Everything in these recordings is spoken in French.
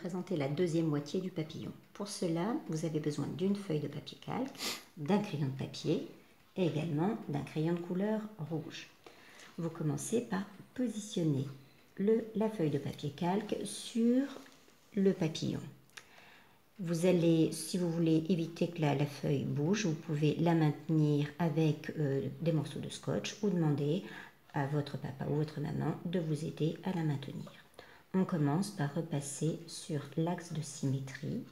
présenter la deuxième moitié du papillon. Pour cela, vous avez besoin d'une feuille de papier calque, d'un crayon de papier et également d'un crayon de couleur rouge. Vous commencez par positionner la feuille de papier calque sur le papillon. Vous allez, si vous voulez éviter que la feuille bouge, vous pouvez la maintenir avec des morceaux de scotch ou demander à votre papa ou votre maman de vous aider à la maintenir. On commence par repasser sur l'axe de symétrie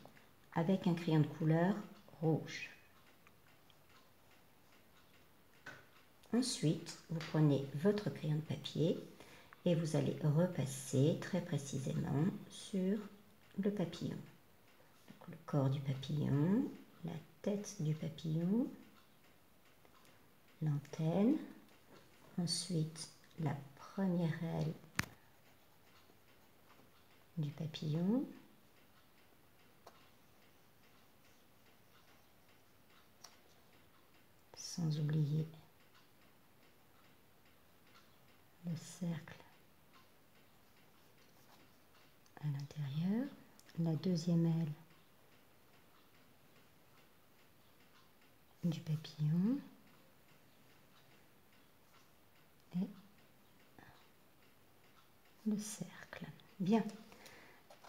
avec un crayon de couleur rouge. Ensuite, vous prenez votre crayon de papier et vous allez repasser très précisément sur le papillon. Donc, le corps du papillon, la tête du papillon, l'antenne, ensuite la première aile du papillon, sans oublier le cercle à l'intérieur, la deuxième aile du papillon et le cercle. Bien,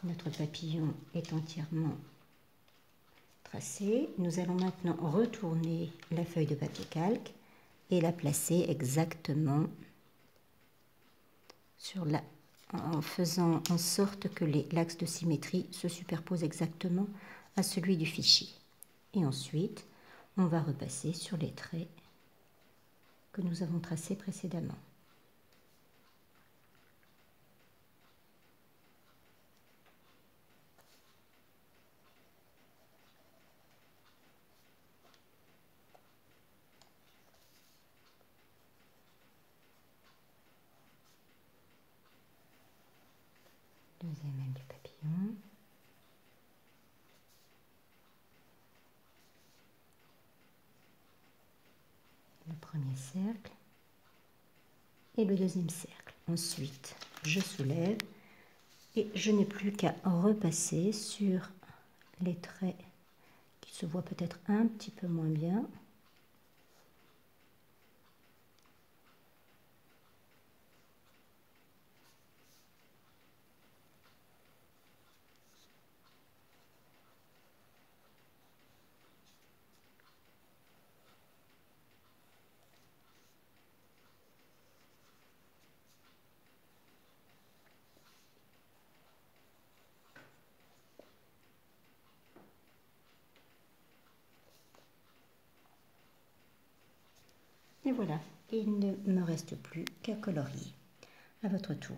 notre papillon est entièrement tracé. Nous allons maintenant retourner la feuille de papier calque et la placer exactement sur en faisant en sorte que l'axe de symétrie se superpose exactement à celui du fichier. Et ensuite, on va repasser sur les traits que nous avons tracés précédemment. Deuxième aile du papillon. Le premier cercle et le deuxième cercle. Ensuite, je soulève et je n'ai plus qu'à repasser sur les traits qui se voient peut-être un petit peu moins bien. Et voilà, il ne me reste plus qu'à colorier. À votre tour.